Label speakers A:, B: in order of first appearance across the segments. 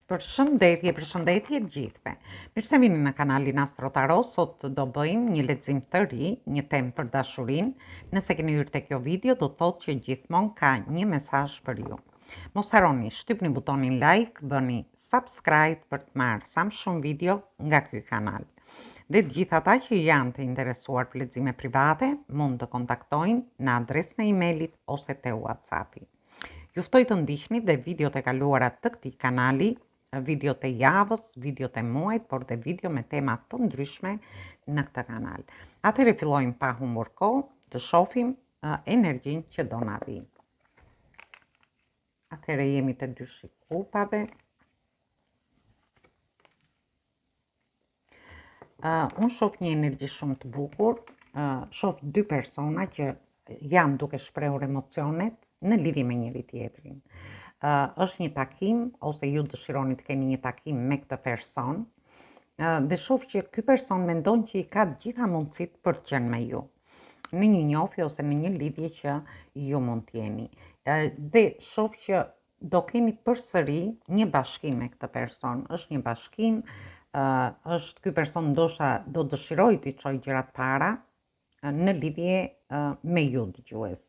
A: Përshëndetje të gjithëve. Mirë se vini në kanalin Astro Tarot. Sot do bëjmë një lexim të ri, një temë për dashurinë. Nëse keni hyrë te kjo video, do të thotë që gjithmonë ka një mesazh për ju. Mos harroni, shtypni butonin like, bëni subscribe për të marrë sa më shumë video nga ky kanal. Dhe të gjithë ata që janë të interesuar për lexime private, mund të kontaktojnë në adresën e emailit ose te WhatsAppi. Juftoj të ndiqni dhe videot e kaluara të këtij kanali, videot e javës, videot e muajit, por dhe video me tema të ndryshme në këtë kanal. Atëherë fillojmë pa humbur kohë të shohim energjinë që do na vi. Atëherë jemi te dyshi i kupave. Unë shoh një energji shumë të bukur, shoh dy persona që janë duke shprehur emocionet në lidhje me njëri tjetrin. Është një takim ose ju dëshironi të keni një takim me këtë person dhe shoh që ky person mendon që i ka të gjitha mundësitë për të qenë me ju në një njohje ose në një lidhje që ju mund të jeni. Dhe shoh që do keni përsëri një bashkim me këtë person. Është një bashkim, është ky person ndoshta do dëshirojë të çojë gjërat para në lidhje me ju dëgjues.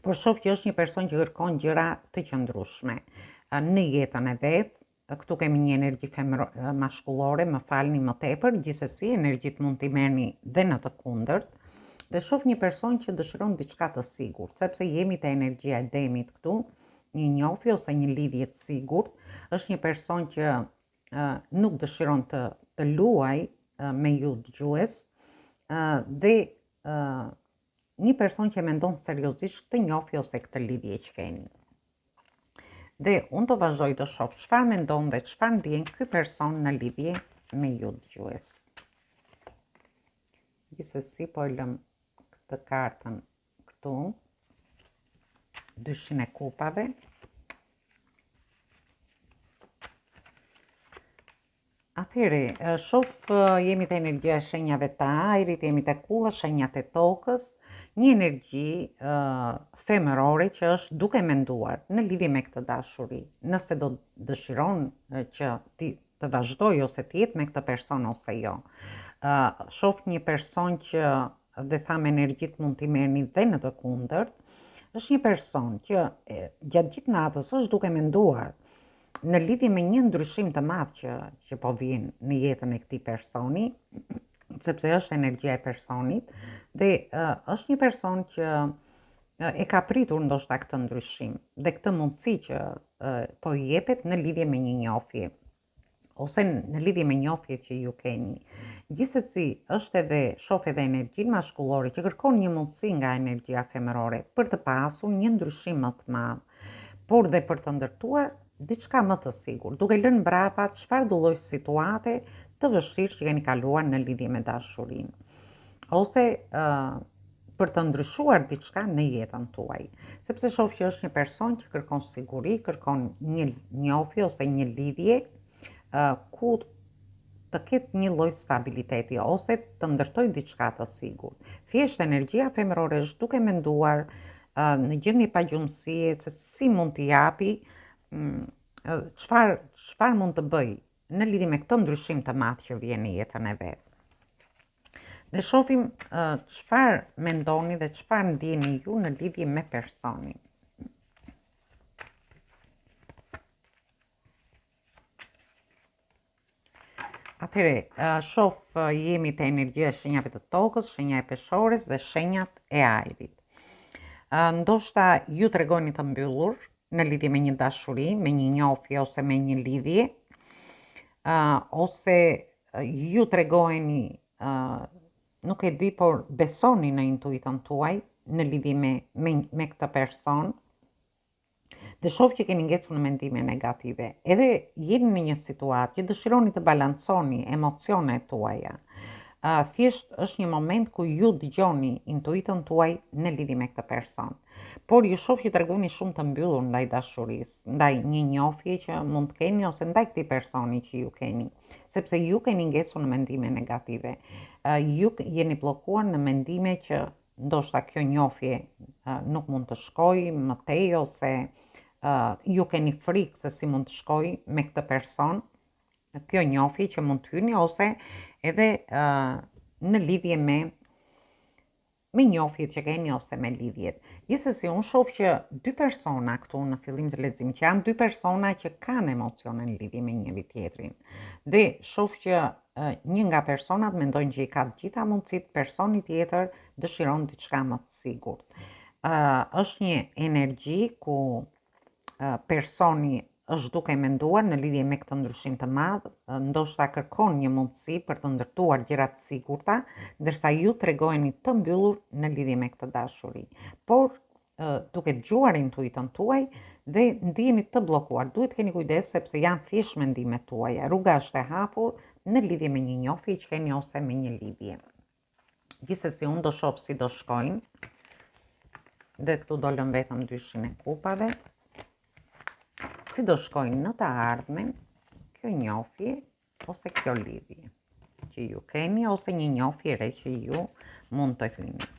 A: Por shoh që është një person që kërkon gjëra të qëndrueshme në jetën e vet. Këtu kemi një energji mashkullore, më falni më tepër, gjithsesi energjit mund t'i merrni dhe në të kundërt. Dhe shoh një person që dëshiron diçka të sigurt, sepse jemi te energjia e demit këtu, një njohje ose një lidhje të sigurt. Është një person që nuk dëshiron të luaj me ju dëgjues dhe një person që mendon seriozisht këtë njohje ose këtë lidhje që keni. Dhe unë do vazhdoj të shoh çfarë mendon dhe çfarë ndjen ky person në lidhje me ju dëgjues. Gjithsesi po e lëm këtë kartën këtu, dyshin e kupave. Atëherë, shoh jemi te energjia e shenjave të ajrit, jemi te kulla, shenjat e tokës, një energji femërore që është duke menduar në lidhje me këtë dashuri. Nëse do dëshiron që të vazhdoj ose të jetë me këtë person ose jo. Shoh një person që dhe tham energjit mund t'i merrni dhe në të kundërt. Është një person që gjatë gjithë natës është duke menduar në lidhje me një ndryshim të madh që po vjen në jetën e këtij personi, sepse është energjia e personit dhe është një person që e ka pritur ndoshta këtë ndryshim dhe këtë mundësi që po i jepet në lidhje me një njohje ose në lidhje me njohjet që ju keni. Gjithsesi, është edhe shoh edhe energjinë mashkullore që kërkon një mundësi nga energjia femërore për të pasur një ndryshim më të madh, por dhe për të ndërtuar diçka më të sigurt, duke lënë mbrapa çfarë do lloj situate të vështirë që keni kaluar në lidhje me dashurinë, ose për të ndryshuar diçka në jetën tuaj. Sepse shoh që është një person që kërkon siguri, kërkon një njohje ose një lidhje ku të ketë një lloj stabiliteti ose të ndërtoj diçka të sigurt. Thjesht energjia femërore është duke menduar në gjendje pagjumësie se si mund t'i japi, çfarë mund të bëj në lidhje me këtë ndryshim të madh që vjen në jetën e vet. Dhe shohim çfarë mendoni dhe çfarë ndjeni ju në lidhje me personin. Atëherë, shoh jemi te energjia e shenjave të tokës, shenja e peshores dhe shenjat e ajrit. Ndoshta ju tregoni të mbyllur në lidhje me një dashuri, me një njohje ose me një lidhje, ose ju tregojeni, nuk e di, por besoni në intuitën tuaj në lidhje me këtë person. Dhe shoh që keni ngecur në mendime negative. Edhe jeni në një situatë që dëshironi të balanconi emocionet tuaja. Thjesht është një moment ku ju dëgjoni intuitën tuaj në lidhje me këtë person. Por ju shoh që tregoni shumë të mbyllur ndaj dashurisë, ndaj një njohje që mund të keni ose ndaj këtij personi që ju keni, sepse ju keni ngecur në mendime negative. Ju jeni bllokuar në mendime që ndoshta kjo njohje nuk mund të shkojë më tej ose ju keni frikë se si mund të shkoj me këtë person, kjo njohje që mund të hyni, ose edhe në lidhje me njohjet që keni ose me lidhjet. Gjithsesi, unë shoh që dy persona këtu në fillim të leximit, që janë dy persona që kanë emocione në lidhje me njëri tjetrin. Dhe shoh që një nga personat mendojnë që i ka të gjitha mundësitë, personi tjetër dëshiron diçka më të sigurt. Është një energji ku personi është duke menduar në lidhje me këtë ndryshim të madh, ndoshta kërkon një mundësi për të ndërtuar gjëra të sigurta, ndërsa ju tregojeni të mbyllur në lidhje me këtë dashuri. Por duke dëgjuar intuitën tuaj dhe ndiheni të bllokuar, duhet keni kujdes sepse janë thjesht mendimet tuaja. Rruga është e hapur në lidhje me një njohje që keni ose me një lidhje. Gjithsesi, unë do shoh si do shkojnë. Dhe këtu dolën vetëm dyshin e kupave. Si do shkojnë në të ardhmen kjo njohje ose kjo lidhje që ju keni, ose një njohje re që ju mund të hyni.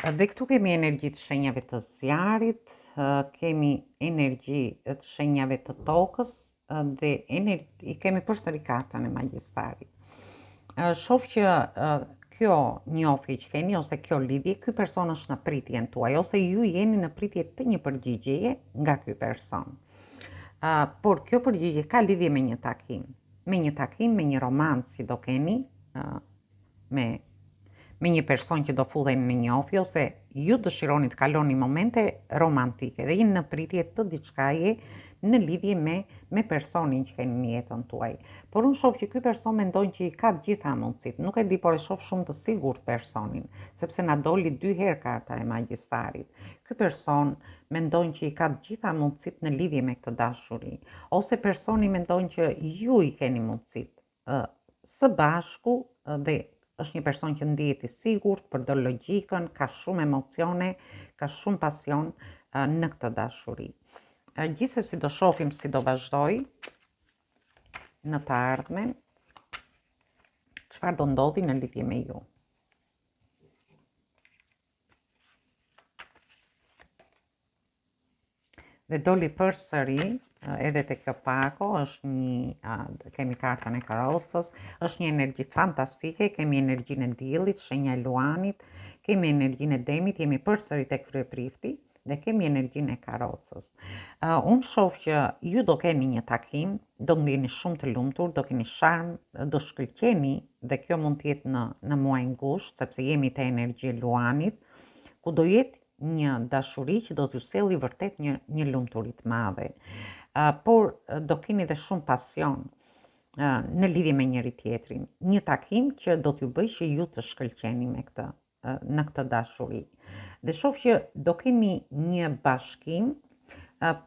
A: Dhe këtu kemi energji të shenjave të zjarit, kemi energji të shenjave të tokës dhe i kemi përsëri kartën e magjistarit. Shoh që kjo njohje që keni ose kjo lidhje, ky person është në pritjen tuaj ose ju jeni në pritje të një përgjigjeje nga ky person. Por kjo përgjigje ka lidhje me një takim, me një romancë që do keni me një person që do fulleni në njohje, ose ju dëshironi të kaloni momente romantike dhe jeni në pritje të diçkaje në lidhje me personin që keni në jetën tuaj. Por unë shoh që ky person mendon që i ka të gjitha mundësitë. Nuk e di, por e shoh shumë të sigurt personin, sepse na doli 2 herë karta e magjistarit. Ky person mendon që i ka të gjitha mundësitë në lidhje me këtë dashuri, ose personi mendon që ju i keni mundësitë së bashku dhe është një person që ndihet i sigurt, përdor logjikën, ka shumë emocione, ka shumë pasion në këtë dashuri. Gjithsesi do shohim si do vazhdoj në të ardhmen, çfarë do ndodhi në lidhje me ju. Dhe doli përsëri edhe te kjo pako, kemi kartën e karrocës, është një energji fantastike, kemi energjinë e diellit, shenja e luanit, kemi energjinë e demit, jemi përsëri tek kryeprifti dhe kemi energjinë e karrocës. Unë shoh që ju do keni një takim, do ndiheni shumë të lumtur, do keni sharm, do shkëlqeni dhe kjo mund të jetë në muaj ngusht, sepse jemi te energji e luanit, ku do jetë një dashuri që do t'ju sjellë vërtet një lumturi të madhe. Por do keni dhe shumë pasion në lidhje me njëri tjetrin. Një takim që do t'ju bëjë që ju të shkëlqeni në këtë dashuri. Dhe shoh që do keni një bashkim,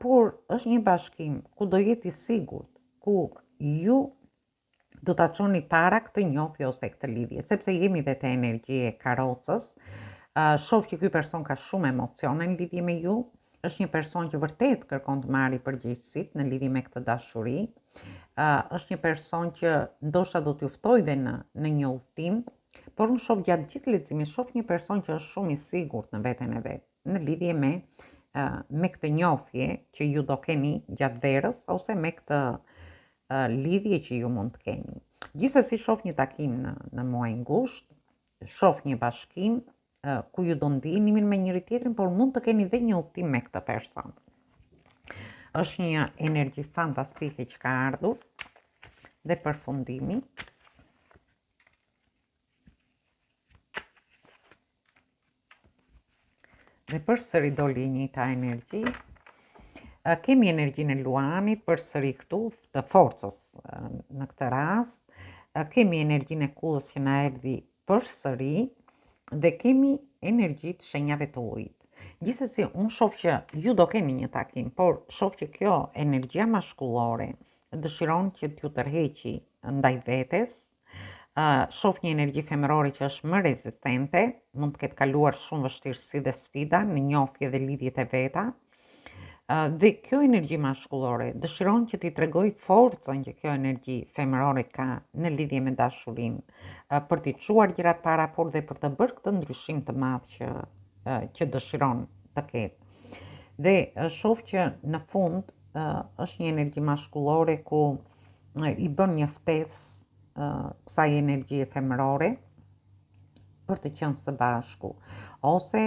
A: por është një bashkim ku do jetë i sigurt, ku ju do ta çoni para këtë njohje ose këtë lidhje, sepse jemi dhe te energjia e karrocës. Shoh që ky person ka shumë emocione në lidhje me ju, është një person që vërtet kërkon të marrë përgjegjësitë në lidhje me këtë dashuri. Është një person që ndoshta do t'ju ftojë dhe në një udhtim, por unë shoh gjatë gjithë leximit, shoh një person që është shumë i sigurt në veten e vet, në lidhje me këtë njohje që ju do keni gjatë verës ose me këtë lidhje që ju mund të keni. Gjithsesi shoh një takim në muaj ngusht, shoh një bashkim ku ju do ndiheni mirë me njëri tjetrin, por mund të keni dhe një udhtim me këtë person. Është një energji fantastike që ka ardhur dhe përfundimi. Dhe përsëri doli e njëjta energji. Kemi energjinë e luanit përsëri këtu, të forcës në këtë rast. Kemi energjinë e kullës që na erdhi përsëri dhe kemi energji të shenjave të ujit. Gjithsesi, unë shoh që ju do keni një takim, por shoh që kjo energjia mashkullore dëshiron që t'ju tërheqi ndaj vetes, shoh një energji femërore që është më rezistente, mund të ketë kaluar shumë vështirësi dhe sfida në njohje dhe lidhjet e veta. Dhe kjo energji mashkullore dëshiron që t'i tregoj forcën që kjo energji femërore ka në lidhje me dashurinë, për t'i çuar gjërat para, por dhe për të bërë këtë ndryshim të madh që dëshiron të ketë. Dhe shoh që në fund është një energji mashkullore ku i bën një ftesë kësaj energjie femërore për të qenë së bashku, ose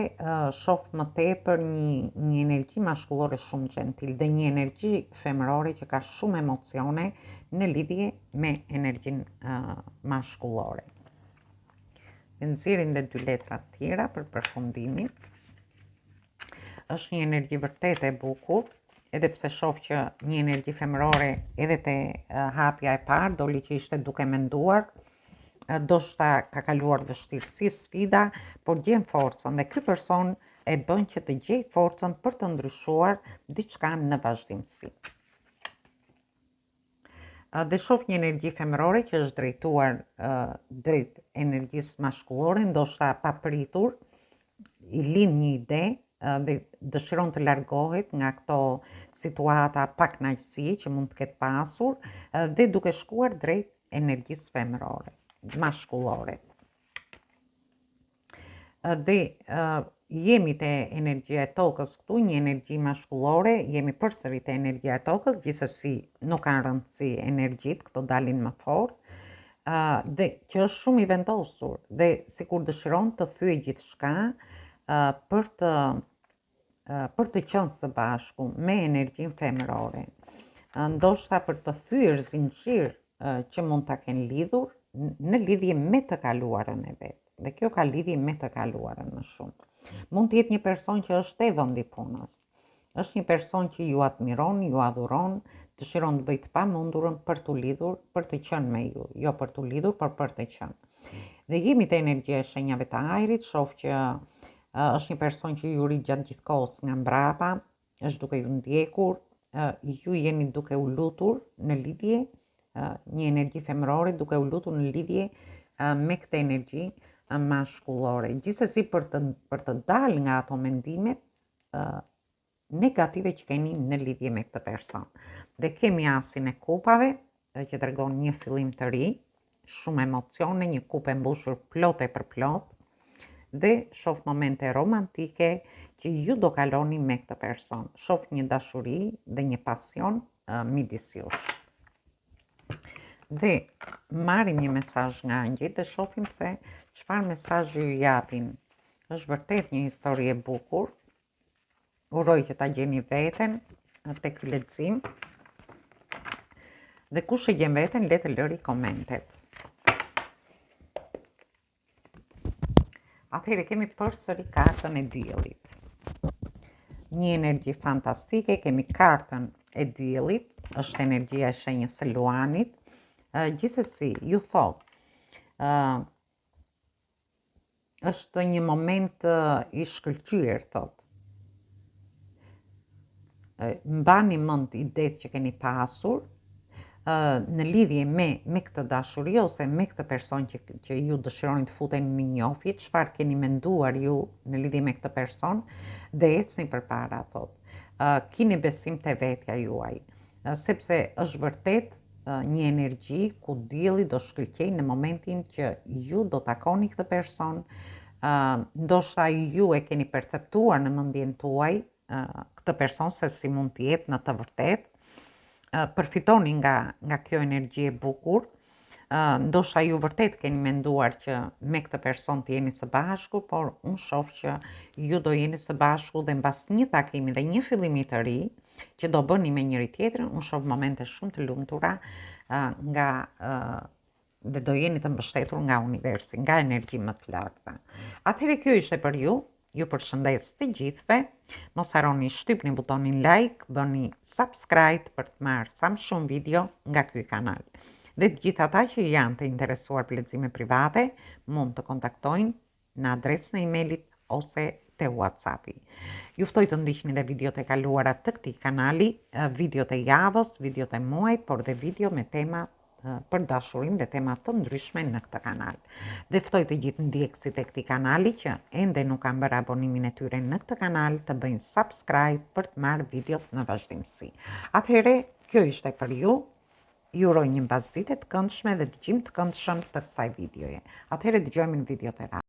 A: shoh më tepër një energji mashkullore shumë gentil dhe një energji femërore që ka shumë emocione në lidhje me energjinë mashkullore. Nxjerrin dhe 2 letra tjera për përfundimin. Është një energji vërtet e bukur, edhe pse shoh që një energji femërore edhe te hapja e parë doli që ishte duke menduar, ndoshta ka kaluar vështirësi, sfida, por gjen forcën dhe ky person e bën që të gjej forcën për të ndryshuar diçka në vazhdimsi. Dhe shoh një energji femërore që është drejtuar drejt energjisë mashkullore, ndoshta papritur, i lind një ide dhe dëshiron të largohet nga këto situata pa kënaqësi që mund të ketë pasur dhe duke shkuar drejt energjisë femërore, mashkullore. Dhe jemi te energjia e tokës këtu, një energji mashkullore, jemi përsëri te energjia e tokës, gjithsesi nuk kanë rëndësi energjit, këto dalin më fort, dhe që është shumë i vendosur dhe sikur dëshiron të thyej gjithçka për të qenë së bashku me energjinë femërore. Ndoshta për të thyer zinxhir që mund ta kenë lidhur në lidhje me të kaluarën e vet. Dhe kjo ka lidhje me të kaluarën më shumë. Mund të jetë një person që është e vendi punës. Është një person që ju admiron, ju adhuron, dëshiron të bëjë të pamundurën për të lidhur, për të qenë me ju, jo për të lidhur, por për të qenë. Dhe jemi te energjia e shenjave të ajrit, shoh që është një person që ju rrit gjatë gjithë kohës nga mbrapa, është duke ju ndjekur, ju jeni duke u lutur në lidhje, një energji femërore duke u lutur në lidhje me këtë energji mashkullore. Gjithsesi për të dalë nga ato mendimet negative që keni në lidhje me këtë person. Dhe kemi asin e kupave që tregon një fillim të ri, shumë emocione, një kupë e mbushur plot e për plot, dhe shoh momente romantike që ju do kaloni me këtë person. Shoh një dashuri dhe një pasion midis jush. Dhe marrim një mesazh nga angjëjt dhe shohim se çfarë mesazhi ju japin. Është vërtet një histori e bukur. Uroj që ta gjeni veten tek ky lexim. Dhe kush e gjen veten, le të lëri komentet. Atëherë kemi përsëri kartën e diellit. Një energji fantastike, kemi kartën e diellit, është energjia e shenjës së luanit. Gjithsesi, ju thot, është një moment i shkëlqyer, thot. Mbani mend idetë që keni pasur në lidhje me këtë dashuri ose me këtë person që ju dëshironi të futeni në njohje, çfarë keni menduar ju në lidhje me këtë person dhe ecni përpara, thot. Kini besim te vetja juaj, sepse është vërtet një energji ku dielli do shkëlqej në momentin që ju do takoni këtë person, ndoshta ju e keni perceptuar në mendjen tuaj këtë person se si mund të jetë në të vërtetë, përfitoni nga kjo energji e bukur, ndoshta ju vërtet keni menduar që me këtë person të jeni së bashku, por unë shoh që ju do jeni së bashku dhe mbas një takimi dhe një fillimi të ri që do bëni me njëri tjetrin, unë shoh momente shumë të lumtura dhe do jeni të mbështetur nga universi, nga energji më të larta. Atëherë kjo ishte për ju. Ju përshëndes të gjithëve, mos harroni shtypni butonin like, bëni subscribe për të marrë sa më shumë video nga ky kanal. Dhe të gjithë ata që janë të interesuar për lexime private, mund të kontaktojnë në adresën e emailit ose te WhatsAppi. Ju ftoj të ndiqni dhe videot e kaluara të këtij kanali, videot e javës, videot e muajit, por dhe video me tema për dashurim dhe tema të ndryshme në këtë kanal. Dhe ftoj të gjithë ndjekësit e këtij kanali që ende nuk kanë bërë abonimin e tyre në këtë kanal të bëjnë subscribe për të marrë videot në vazhdimsi. Atëherë, kjo ishte për ju. Ju uroj një mbasditë të këndshme dhe dëgjim të këndshëm të kësaj videoje. Atëherë dëgjojmë në videot e radhës.